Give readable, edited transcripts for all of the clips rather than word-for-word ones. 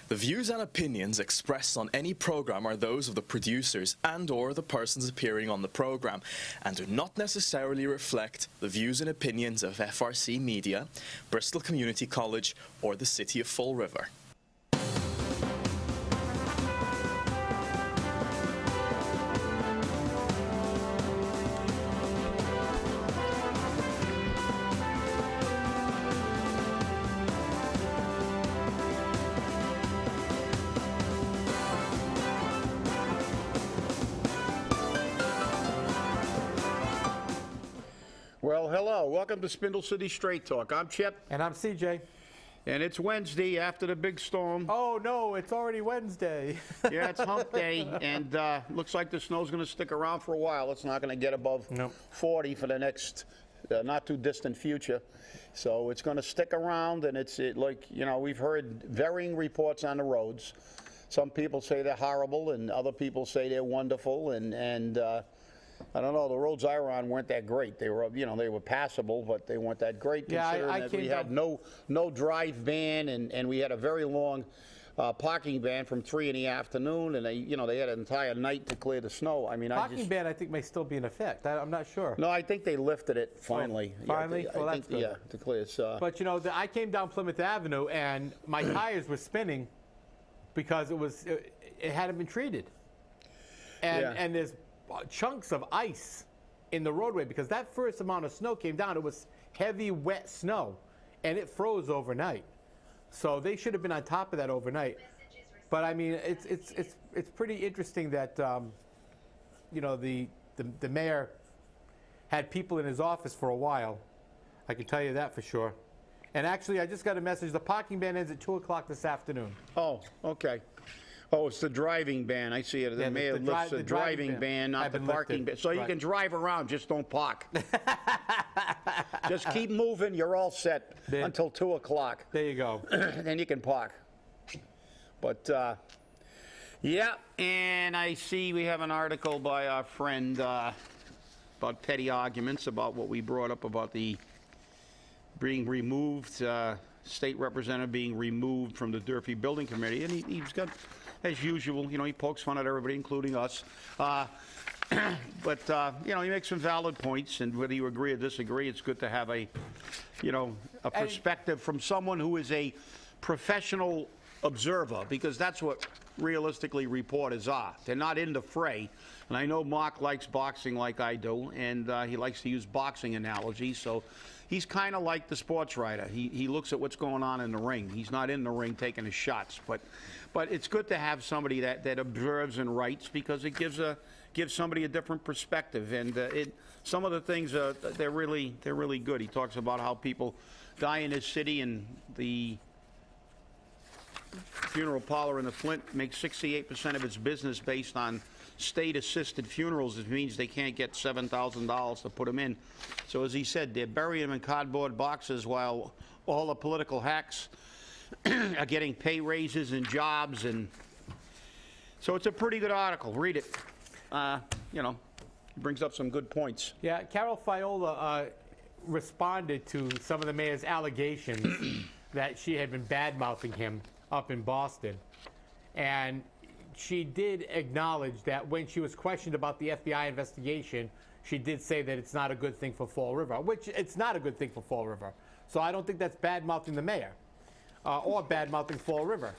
The views and opinions expressed on any program are those of the producers and/or the persons appearing on the program and do not necessarily reflect the views and opinions of FRC Media, Bristol Community College, or the City of Fall River. Well, hello. Welcome to Spindle City Straight Talk. I'm Chip. And I'm CJ. And it's Wednesday after the big storm. Oh, no, it's already Wednesday. Yeah, it's hump day, and looks like the snow's going to stick around for a while. It's not going to get above 40 for the next not too distant future. So it's going to stick around, and we've heard varying reports on the roads. Some people say they're horrible, and other people say they're wonderful, and I don't know, the roads I were on weren't that great. They were, they were passable, but they weren't that great considering that we had no drive ban, and we had a very long parking ban from 3 in the afternoon, and they had an entire night to clear the snow. I mean, parking ban I think may still be in effect. I'm not sure. No, I think they lifted it finally. Oh, finally? Yeah, that's good. Yeah, to clear. But I came down Plymouth Avenue and my tires were spinning because it hadn't been treated, and there's chunks of ice in the roadway because that first amount of snow came down. It was heavy, wet snow, and it froze overnight. So they should have been on top of that overnight. But I mean, it's pretty interesting that the mayor had people in his office for a while. I can tell you that for sure. And actually, I just got a message. The parking ban ends at 2 o'clock this afternoon. Oh, okay. Oh, it's the driving ban. I see it. The mayor lifts the driving ban, not the parking ban. So you can drive around, just don't park. Just keep moving. You're all set until 2 o'clock. There you go. Then you can park. But, yeah, and I see we have an article by our friend about petty arguments about what we brought up about the being removed, state representative being removed from the Durfee Building Committee. And he's got, as usual, he pokes fun at everybody, including us. But he makes some valid points, and whether you agree or disagree, it's good to have a perspective from someone who is a professional observer, because that's what realistically reporters are. They're not in the fray. And I know Mark likes boxing like I do, and he likes to use boxing analogies, so he's kind of like the sports writer. He looks at what's going on in the ring. He's not in the ring taking his shots. But it's good to have somebody that observes and writes, because it gives somebody a different perspective. And some of the things they're really good. He talks about how people die in his city, and the funeral parlor in the Flint makes 68% of its business based on state-assisted funerals. It means they can't get $7,000 to put them in. So as he said, they're burying them in cardboard boxes while all the political hacks are getting pay raises and jobs. And so it's a pretty good article. Read it. It brings up some good points. Yeah, Carol Fiola responded to some of the mayor's allegations that she had been bad-mouthing him up in Boston. And she did acknowledge that when she was questioned about the FBI investigation, she did say that it's not a good thing for Fall River, which it's not a good thing for Fall River. So I don't think that's bad-mouthing the mayor or bad-mouthing Fall River.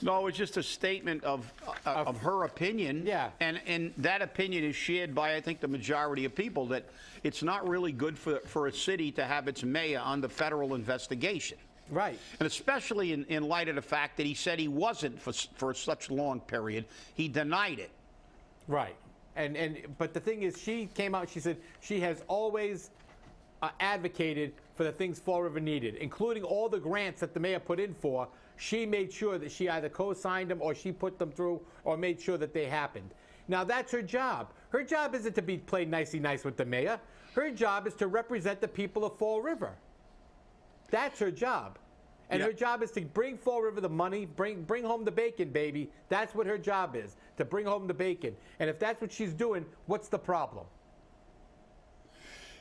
No, it's just a statement of her opinion. Yeah. And that opinion is shared by, I think, the majority of people, that it's not really good for a city to have its mayor under federal investigation. Right. And especially in light of the fact that he said he wasn't for such a long period. He denied it. Right. But the thing is, she came out, she said she has always advocated for the things Fall River needed, including all the grants that the mayor put in for. She made sure that she either co-signed them or she put them through or made sure that they happened. Now, that's her job. Her job isn't to be played nicey nice with the mayor. Her job is to represent the people of Fall River. That's her job. And her job is to bring Fall River the money, bring home the bacon, baby. That's what her job is, to bring home the bacon. And if that's what she's doing, what's the problem?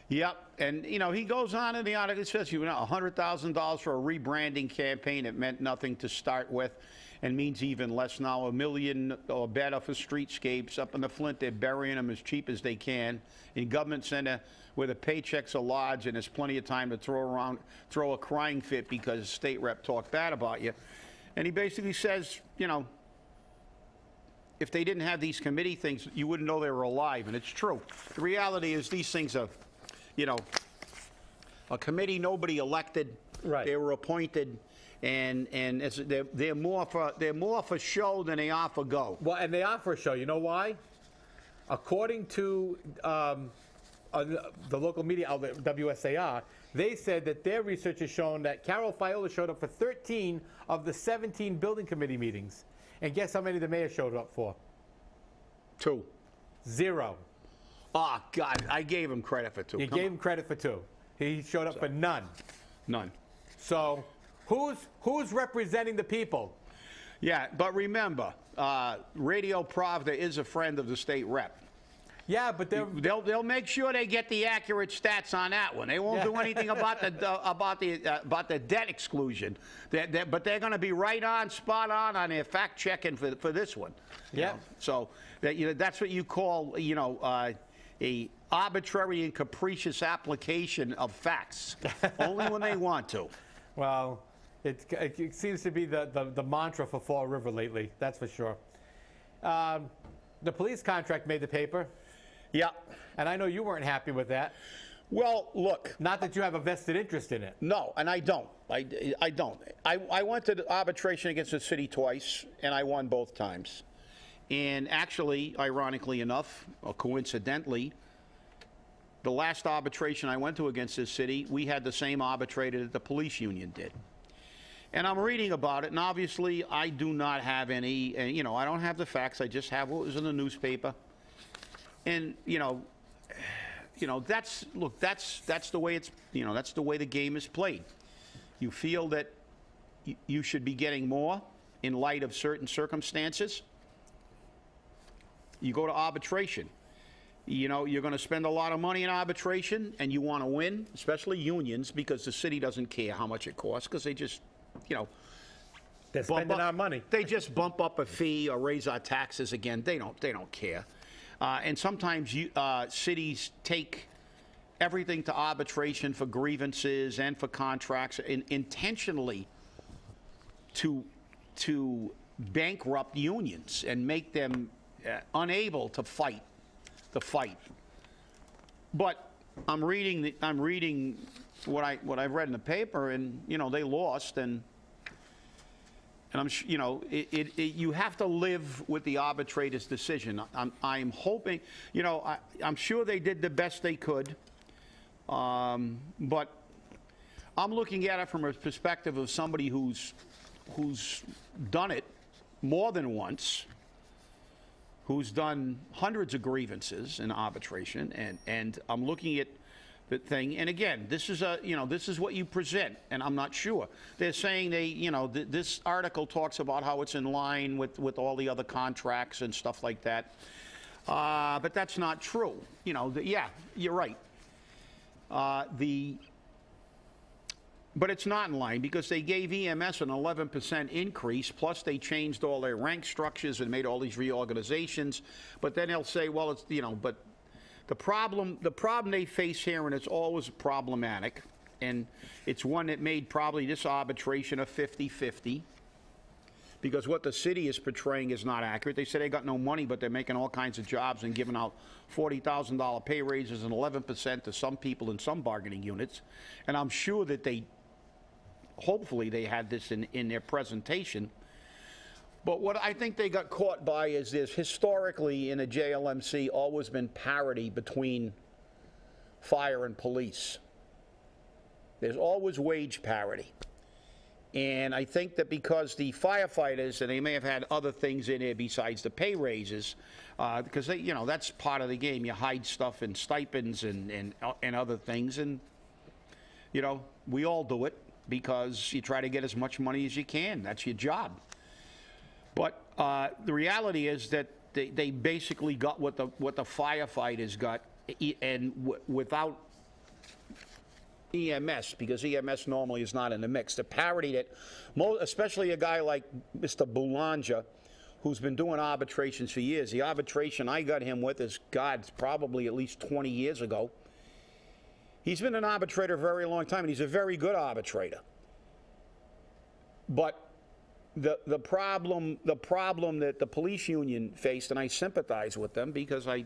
Yep, and you know he goes on in the article. It says $100,000 for a rebranding campaign. It meant nothing to start with, and means even less now. $1 million or better for streetscapes up in the Flint. They're burying them as cheap as they can in government center where the paychecks are large and there's plenty of time to throw a crying fit because state rep talked bad about you. And he basically says, you know, if they didn't have these committee things, you wouldn't know they were alive, and it's true. The reality is these things are, you know, a committee nobody elected. Right. They were appointed, and they're more for show than they are for go. Well, and they are for show. You know why? According to the local media outlet WSAR, they said that their research has shown that Carol Fiola showed up for 13 of the 17 building committee meetings. And guess how many the mayor showed up for? 2. 0. Oh, God, I gave him credit for 2. You gave him credit for 2. He showed up for none. None. So who's representing the people? Yeah, but remember, Radio Pravda is a friend of the state rep. Yeah, but they'll make sure they get the accurate stats on that one. They won't do anything about the debt exclusion. But they're going to be right on, spot on their fact checking for this one. Yeah. So that's what you call a arbitrary and capricious application of facts, only when they want to. Well, it seems to be the mantra for Fall River lately. That's for sure. The police contract made the paper. Yeah. And I know you weren't happy with that. Well, look. Not that you have a vested interest in it. No, and I don't. I don't. I went to arbitration against the city twice, and I won both times. And actually, ironically enough, or coincidentally, the last arbitration I went to against this city, we had the same arbitrator that the police union did. And I'm reading about it, and obviously I do not have any, I don't have the facts. I just have what was in the newspaper. And that's the way it's that's the way the game is played. You feel that you should be getting more in light of certain circumstances. You go to arbitration. You're going to spend a lot of money in arbitration, and you want to win, especially unions, because the city doesn't care how much it costs, because they just, they're spending our money. They just bump up a fee or raise our taxes again. They don't care. And sometimes cities take everything to arbitration for grievances and for contracts intentionally to bankrupt unions and make them unable to fight the fight. But I'm reading what I've read in the paper, and they lost, and I'm you have to live with the arbitrator's decision. I'm hoping, I'm sure they did the best they could, but I'm looking at it from a perspective of somebody who's done it more than once, who's done hundreds of grievances in arbitration, and I'm looking at the thing. And again, this is what you present, and I'm not sure. They're saying this article talks about how it's in line with all the other contracts and stuff like that. But that's not true. Yeah, you're right. But it's not in line because they gave EMS an 11% increase, plus they changed all their rank structures and made all these reorganizations. But then they'll say, well, it's, but the problem they face here, and it's always problematic, and it's one that made probably this arbitration a 50-50, because what the city is portraying is not accurate. They say they got no money, but they're making all kinds of jobs and giving out $40,000 pay raises and 11% to some people in some bargaining units. And I'm sure that hopefully they had this in their presentation. But what I think they got caught by is there's historically in the JLMC always been parity between fire and police. There's always wage parity. And I think that because the firefighters, and they may have had other things in there besides the pay raises, because they, that's part of the game. You hide stuff in stipends and other things, and we all do it because you try to get as much money as you can. That's your job. But the reality is that they basically got what the firefighters got, and without EMS, because EMS normally is not in the mix. The parity that, especially a guy like Mr. Boulanger, who's been doing arbitrations for years. The arbitration I got him with is, God, probably at least 20 years ago. He's been an arbitrator a very long time, and he's a very good arbitrator. But the problem that the police union faced, and I sympathize with them because I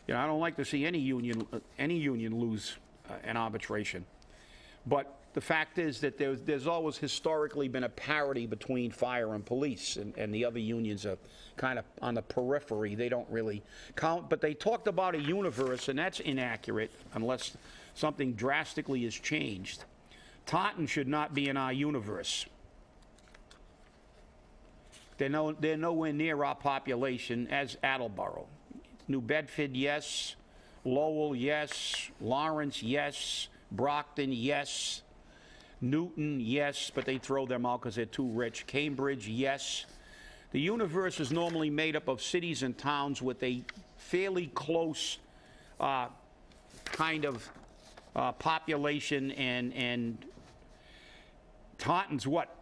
don't like to see any union lose an arbitration. But the fact is that there's always historically been a parity between fire and police, and the other unions are kind of on the periphery. They don't really count. But they talked about a universe, and that's inaccurate unless something drastically has changed. Taunton should not be in our universe. They're nowhere near our population as Attleboro. New Bedford, yes. Lowell, yes. Lawrence, yes. Brockton, yes. Newton, yes, but they throw them out because they're too rich. Cambridge, yes. The universe is normally made up of cities and towns with a fairly close kind of population, and Taunton's what?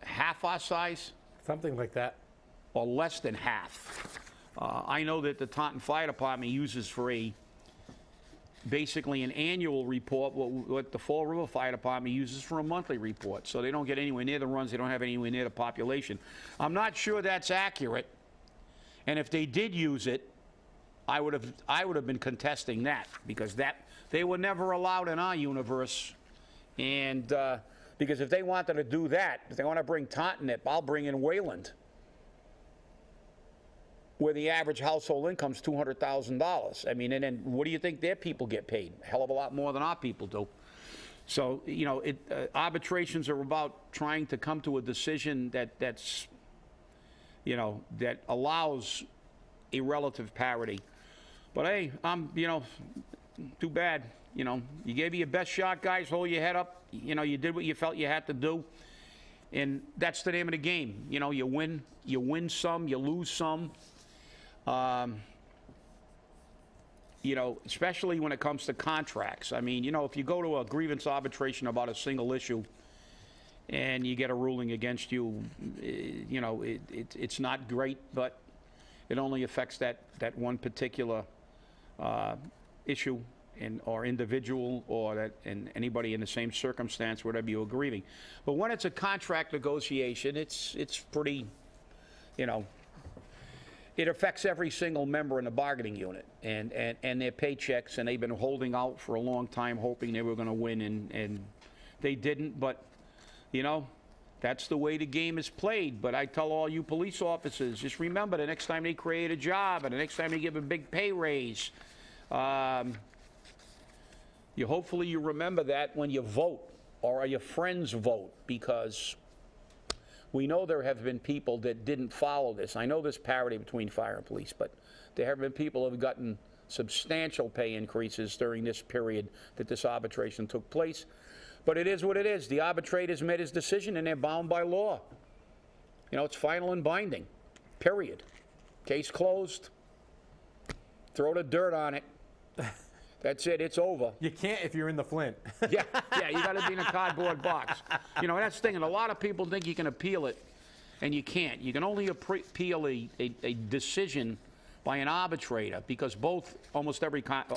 Half our size? Something like that. Or less than half. I know that the Taunton Fire Department uses for basically an annual report what the Fall River Fire Department uses for a monthly report. So they don't get anywhere near the runs. They don't have anywhere near the population. I'm not sure that's accurate. And if they did use it, I would have been contesting that, because they were never allowed in our universe. And because if they wanted to do that, if they want to bring Taunton up, I'll bring in Wayland, where the average household income is $200,000. I mean, and then what do you think their people get paid? A hell of a lot more than our people do. So, arbitrations are about trying to come to a decision that allows a relative parity. But hey, too bad. You gave it your best shot, guys. Hold your head up. You did what you felt you had to do. And that's the name of the game. You win some, you lose some. Especially when it comes to contracts. I mean, if you go to a grievance arbitration about a single issue and you get a ruling against you, it's not great, but it only affects that one particular issue or individual, and anybody in the same circumstance, whatever you're grieving. But when it's a contract negotiation, it's pretty, it affects every single member in the bargaining unit and their paychecks, and they've been holding out for a long time hoping they were going to win, and they didn't. But, that's the way the game is played. But I tell all you police officers, just remember, the next time they create a job and the next time they give a big pay raise, hopefully you remember that when you vote, or your friends vote, because we know there have been people that didn't follow this. I know there's parity between fire and police, but there have been people who have gotten substantial pay increases during this period that this arbitration took place. But it is what it is. The arbitrator's made his decision, and they're bound by law. It's final and binding, period. Case closed. Throw the dirt on it. That's it. It's over. You can't if you're in the Flint. yeah, you got to be in a cardboard box. That's the thing. And a lot of people think you can appeal it, and you can't. You can only appeal a decision by an arbitrator, because almost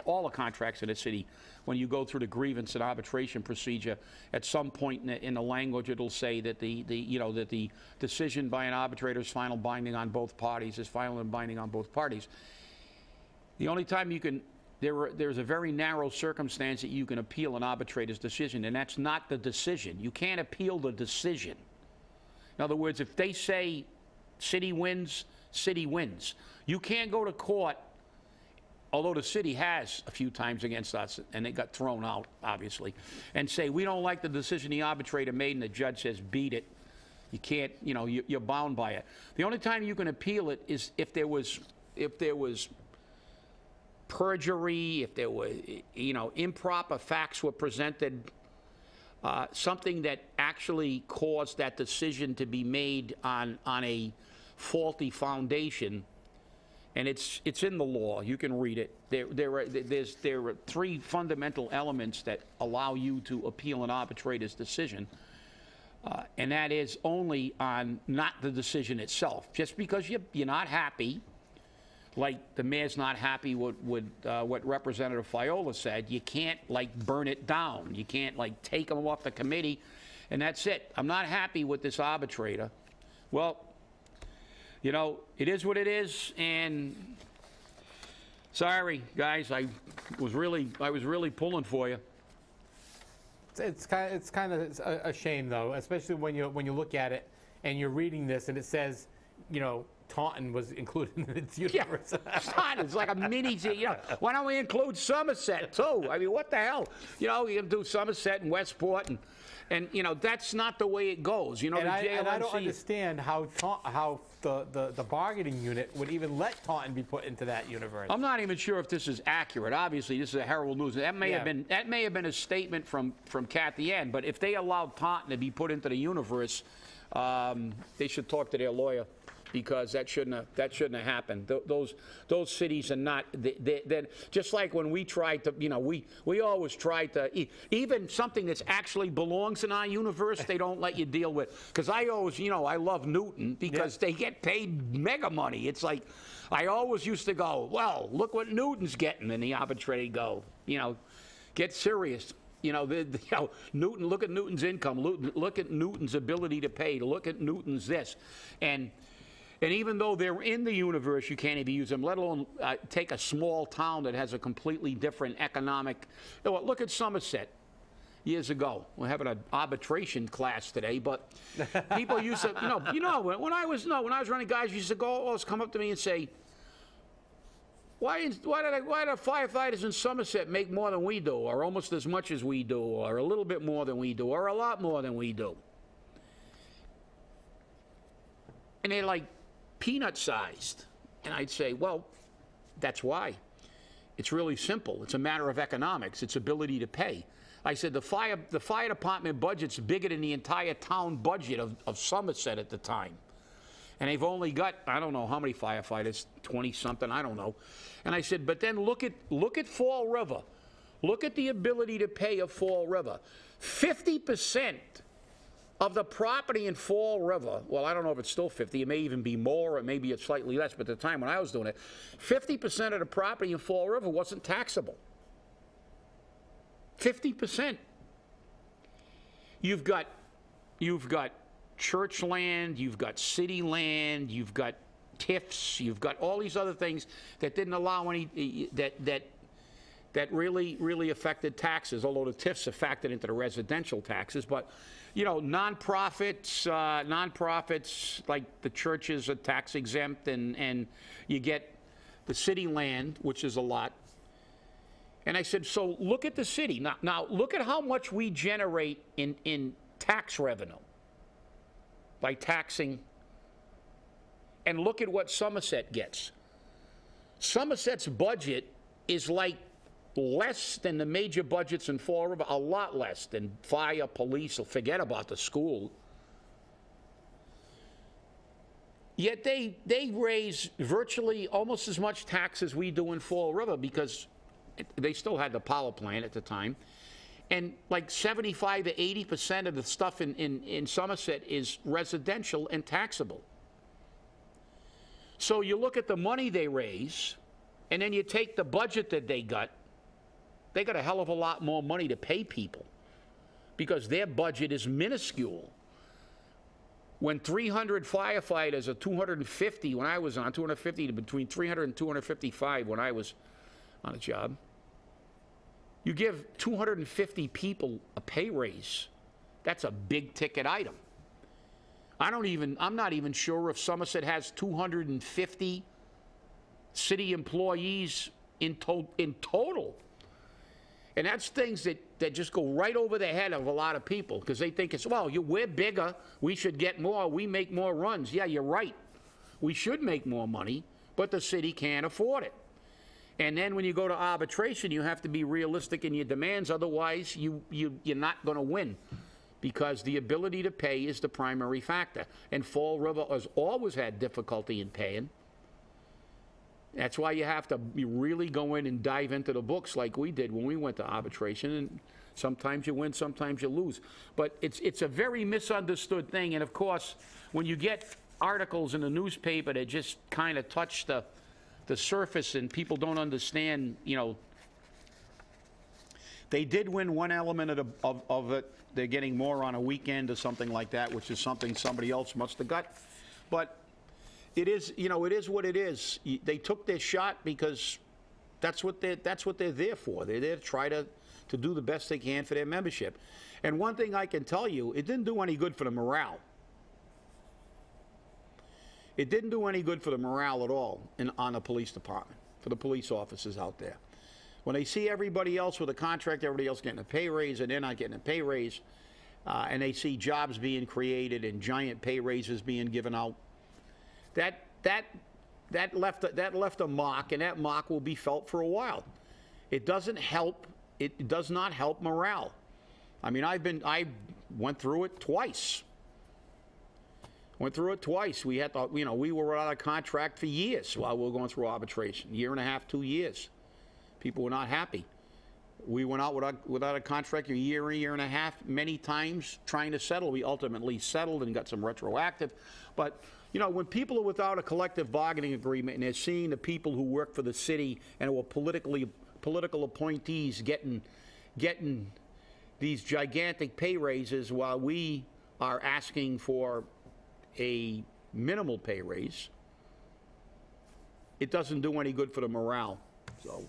all the contracts in the city, when you go through the grievance and arbitration procedure, at some point in the language it'll say that that the decision by an arbitrator is final binding on both parties, is final and binding on both parties. The only time you can there's a very narrow circumstance that you can appeal an arbitrator's decision, and that's not the decision. You can't appeal the decision. In other words, if they say city wins, city wins. You can't go to court, although the city has a few times against us, and they got thrown out, obviously, and say, we don't like the decision the arbitrator made, and the judge says, beat it. You can't, you're bound by it. The only time you can appeal it is if there was perjury, if there were, improper facts were presented, something that actually caused that decision to be made on a faulty foundation, and it's in the law. You can read it. There are 3 fundamental elements that allow you to appeal an arbitrator's decision, and that is only on not the decision itself. Just because you're not happy, like the mayor's not happy with what Representative Fiola said, you can't like burn it down. You can't like take them off the committee, and that's it. I'm not happy with this arbitrator. Well, you know, it is what it is, and sorry, guys, I was really pulling for you. It's kind of a shame, though, especially when you look at it and you're reading this and it says, you know, Taunton was included in its universe. Yeah, Taunton's like a mini, you know, why don't we include Somerset, too? I mean, what the hell? You know, you can do Somerset and Westport, and you know, that's not the way it goes. You know, and I don't understand how the bargaining unit would even let Taunton be put into that universe. I'm not even sure if this is accurate. Obviously, this is a Herald News. That may have been a statement from Kathy Ann, but if they allowed Taunton to be put into the universe, they should talk to their lawyer, because that shouldn't have happened. Those cities are not. They're just like when we tried to. You know, we always try to even something that actually belongs in our universe. They don't let you deal with. Because I always, you know, I love Newton because they get paid mega money. It's like I always used to go, well, look what Newton's getting, and the arbitrator go, you know, get serious. You know, Newton. Look at Newton's income. Look at Newton's ability to pay. Look at Newton's this, and even though they're in the universe, you can't even use them, let alone take a small town that has a completely different economic. You know, look at Somerset years ago. We're having an arbitration class today, but people used to, you know, when I was running, guys used to always come up to me and say, why do firefighters in Somerset make more than we do, or almost as much as we do, or a little bit more than we do, or a lot more than we do? And they're like, peanut-sized. And I'd say, well, that's why. It's really simple. It's a matter of economics. It's ability to pay. I said the fire department budget's bigger than the entire town budget of Somerset at the time. And they've only got, I don't know how many firefighters, 20-something, I don't know. And I said, but then look at Fall River. Look at the ability to pay of Fall River. 50% of the property in Fall River, well, I don't know if it's still 50, it may even be more, or maybe it's slightly less, but at the time when I was doing it, 50% of the property in Fall River wasn't taxable. 50%. You've got church land, you've got city land, you've got TIFs, you've got all these other things that didn't allow any, that really affected taxes, although the TIFs are factored into the residential taxes. But, you know, nonprofits like the churches are tax exempt, and you get the city land, which is a lot. And I said, so look at the city. Now look at how much we generate in tax revenue by taxing, and look at what Somerset gets. Somerset's budget is like less than the major budgets in Fall River, a lot less than fire, police, or forget about the school. Yet they raise virtually almost as much tax as we do in Fall River, because they still had the power plant at the time. And like 75 to 80% of the stuff in Somerset is residential and taxable. So you look at the money they raise, and then you take the budget that they got a hell of a lot more money to pay people, because their budget is minuscule. When 300 firefighters, or 250 when I was on, 250 to between 300 and 255 when I was on a job, you give 250 people a pay raise. That's a big ticket item. I'm not even sure if Somerset has 250 city employees in total. And that's things that just go right over the head of a lot of people, because they think it's, well, we're bigger, we should get more, we make more runs. Yeah, you're right. We should make more money, but the city can't afford it. And then when you go to arbitration, you have to be realistic in your demands, otherwise you're not going to win, because the ability to pay is the primary factor. And Fall River has always had difficulty in paying. That's why you have to really go in and dive into the books like we did when we went to arbitration. And sometimes you win, sometimes you lose. But it's a very misunderstood thing. And, of course, when you get articles in the newspaper that just kind of touch the surface and people don't understand, you know, they did win one element of it. They're getting more on a weekend or something like that, which is something somebody else must have got. But it is, you know, it is what it is. They took their shot because that's what they're there for. They're there to try to do the best they can for their membership. And one thing I can tell you, it didn't do any good for the morale. It didn't do any good for the morale at all on the police department, for the police officers out there. When they see everybody else with a contract, everybody else getting a pay raise, and they're not getting a pay raise, and they see jobs being created and giant pay raises being given out, that left a mark, and that mark will be felt for a while. It doesn't help. It does not help morale. I mean, I went through it twice. We had to, you know, we were out of contract for years while we were going through arbitration, year and a half, 2 years. People were not happy. We went out without a contract a year and a half, many times trying to settle. We ultimately settled and got some retroactive. But, you know, when people are without a collective bargaining agreement and they're seeing the people who work for the city and who are political appointees getting these gigantic pay raises while we are asking for a minimal pay raise, it doesn't do any good for the morale. So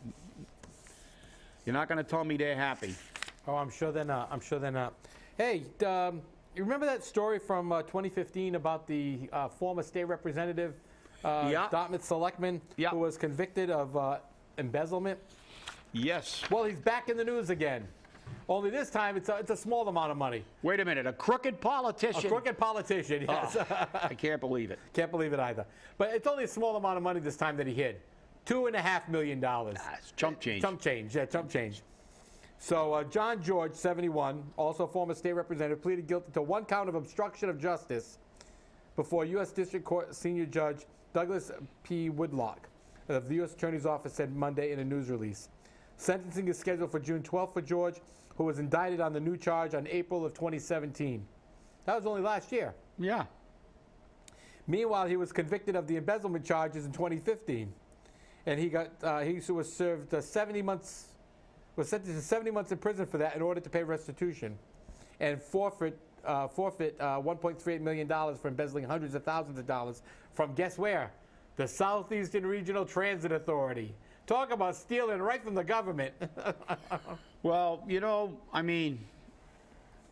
you're not going to tell me they're happy. Oh, I'm sure they're not. I'm sure they're not. Hey, you remember that story from 2015 about the former state representative, Dartmouth selectman, who was convicted of embezzlement? Yes. Well, he's back in the news again. Only this time, it's a small amount of money. Wait a minute, a crooked politician? A crooked politician, yes. Oh, I can't believe it. Can't believe it either. But it's only a small amount of money this time that he hid. $2.5 million. It's chump change. Chump change, yeah, chump change. So John George, 71, also former state representative, pleaded guilty to one count of obstruction of justice before U.S. District Court Senior Judge Douglas P. Woodlock of the U.S. Attorney's Office said Monday in a news release. Sentencing is scheduled for June 12th for George, who was indicted on the new charge on April of 2017. That was only last year. Yeah. Meanwhile, he was convicted of the embezzlement charges in 2015. And he was served 70 months, was sentenced to 70 months in prison for that in order to pay restitution and forfeit $1.38 million for embezzling hundreds of thousands of dollars from, guess where? The Southeastern Regional Transit Authority. Talk about stealing right from the government. Well, you know, I mean,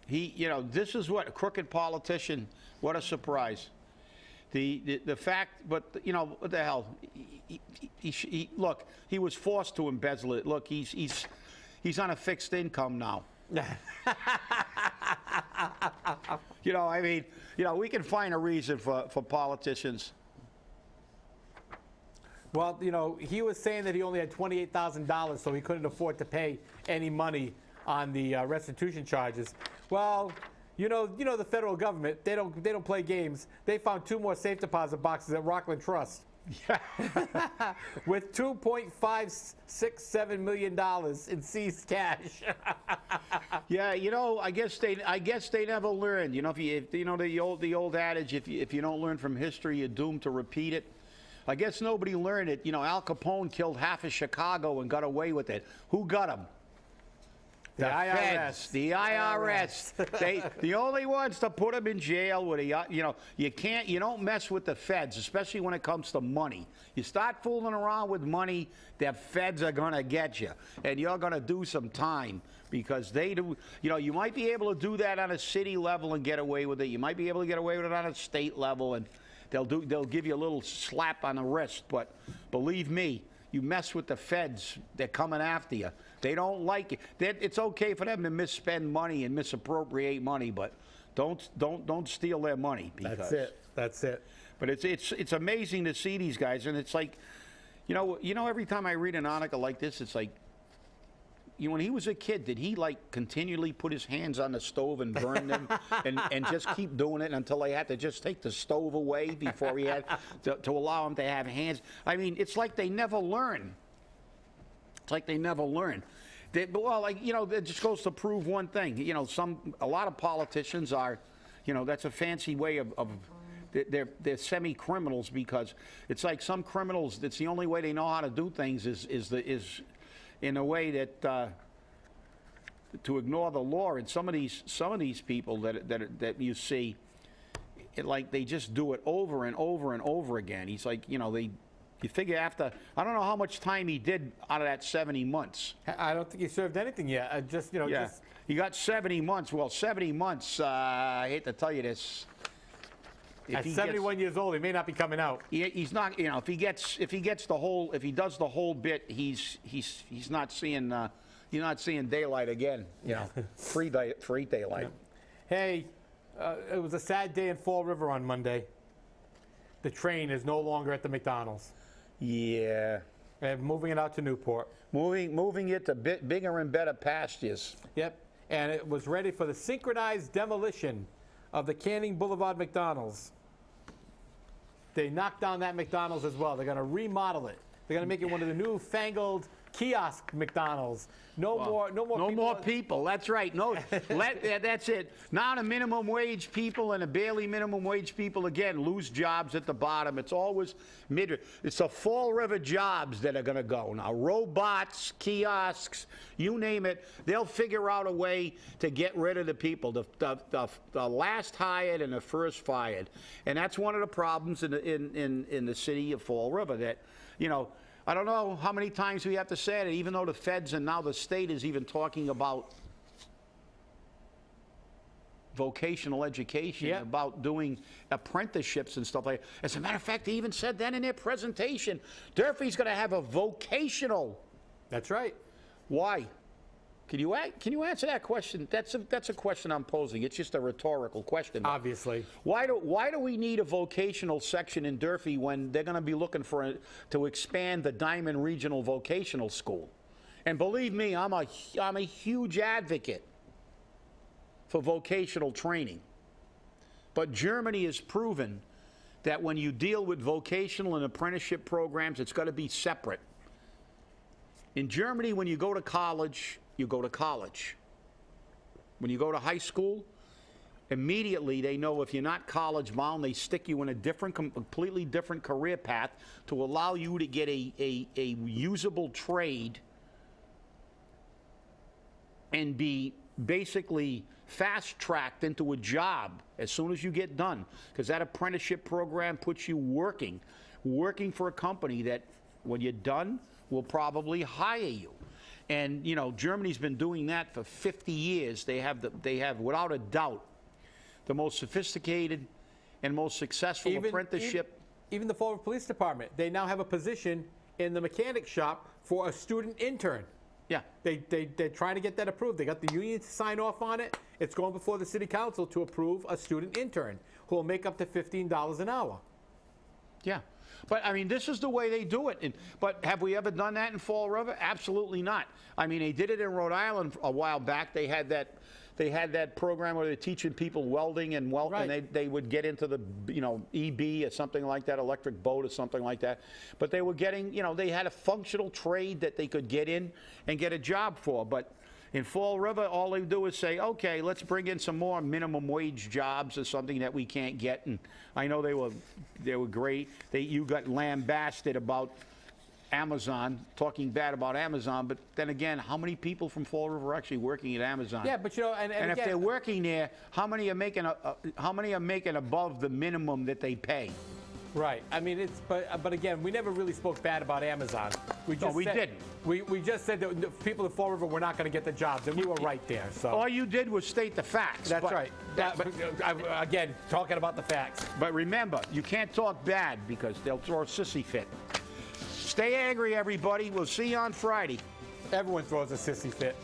this is what a crooked politician, what a surprise. The fact, but, you know, what the hell? Look, he was forced to embezzle it. Look, he's on a fixed income now. You know, I mean, you know, we can find a reason for politicians. Well, you know, he was saying that he only had $28,000, so he couldn't afford to pay any money on the restitution charges. Well, you know the federal government, they don't play games. They found 2 more safe deposit boxes at Rockland Trust. Yeah. With $2.567 million in seized cash. Yeah, you know, I guess they never learned. You know, if you know the old adage, if you don't learn from history, you're doomed to repeat it. I guess nobody learned it. You know, Al Capone killed half of Chicago and got away with it. Who got him? The IRS. Feds, the IRS. The only ones to put them in jail with you know, you don't mess with the feds, especially when it comes to money. You start fooling around with money, the feds are going to get you, and you're going to do some time because they do. You know, you might be able to do that on a city level and get away with it. You might be able to get away with it on a state level, and they'll give you a little slap on the wrist. But believe me, you mess with the feds, they're coming after you. They don't like it. It's okay for them to misspend money and misappropriate money, but don't steal their money. That's it. That's it. But it's amazing to see these guys, and it's like, you know, every time I read an article like this, it's like, when he was a kid, did he like continually put his hands on the stove and burn them and just keep doing it until they had to just take the stove away before he had to allow him to have hands? I mean, it's like they never learn. It's like they never learn. Well, like, you know, it just goes to prove one thing. You know, a lot of politicians are, you know, that's a fancy way of they're semi-criminals, because it's like some criminals, that's the only way they know how to do things is in a way that to ignore the law. And some of these people that you see, like they just do it over and over and over again. He's like, you know, you figure after, I don't know how much time he did out of that 70 months. I don't think he served anything yet. Just, you know, yeah. He got 70 months. Well, 70 months, I hate to tell you this. At 71 years old, he may not be coming out. He's not, you know, if he does the whole bit, he's not seeing daylight again. You know, free daylight. Hey, it was a sad day in Fall River on Monday. The train is no longer at the McDonald's. Yeah. They're moving it out to Newport. Moving it to bigger and better pastures. Yep. And it was ready for the synchronized demolition of the Canning Blvd McDonald's. They knocked down that McDonald's as well. They're going to remodel it. They're going to make it one of the newfangled kiosk McDonald's. No more people. That's right. No, that's it. Now the minimum wage people and the barely minimum wage people again lose jobs at the bottom. It's always it's the Fall River jobs that are going to go now. Robots, kiosks, you name it. They'll figure out a way to get rid of the people, the last hired and the first fired, and that's one of the problems in the city of Fall River. That, you know, I don't know how many times we have to say it, even though the feds and now the state is even talking about vocational education, yep, about doing apprenticeships and stuff like that. As a matter of fact, they even said that in their presentation. Durfee's going to have a vocational. That's right. Why? Can you answer that question? That's a question I'm posing. It's just a rhetorical question. Obviously. Why do we need a vocational section in Durfee when they're going to be looking to expand the Diamond Regional Vocational School? And believe me, I'm a huge advocate for vocational training. But Germany has proven that when you deal with vocational and apprenticeship programs, it's got to be separate. In Germany, when you go to college, you go to college. When you go to high school, immediately they know if you're not college bound, they stick you in a completely different career path to allow you to get a usable trade and be basically fast-tracked into a job as soon as you get done, because that apprenticeship program puts you working for a company that, when you're done, will probably hire you. And, you know, Germany's been doing that for 50 years. They have, without a doubt, the most sophisticated and most successful apprenticeship. Even the Fall River Police Department, they now have a position in the mechanic shop for a student intern. Yeah. They're trying to get that approved. They got the union to sign off on it. It's going before the city council to approve a student intern who will make up to $15 an hour. Yeah. But, I mean, this is the way they do it. But have we ever done that in Fall River? Absolutely not. I mean, they did it in Rhode Island a while back. They had that program where they're teaching people welding and right, and they would get into the, you know, EB or something like that, electric boat or something like that. But they were getting, you know, they had a functional trade that they could get in and get a job for. But in Fall River, all they do is say, okay, let's bring in some more minimum wage jobs or something that we can't get. And I know they were great. You got lambasted about Amazon, talking bad about Amazon, but then again, how many people from Fall River are actually working at Amazon? Yeah, but you know, and if they're working there, how many are making above the minimum that they pay? Right. I mean, but again, we never really spoke bad about Amazon. We didn't. We just said that the people in Fall River were not going to get the jobs, and we were right there. So all you did was state the facts. That's right. Again, talking about the facts. But remember, you can't talk bad because they'll throw a sissy fit. Stay angry, everybody. We'll see you on Friday. Everyone throws a sissy fit.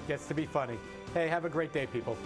Gets to be funny. Hey, have a great day, people.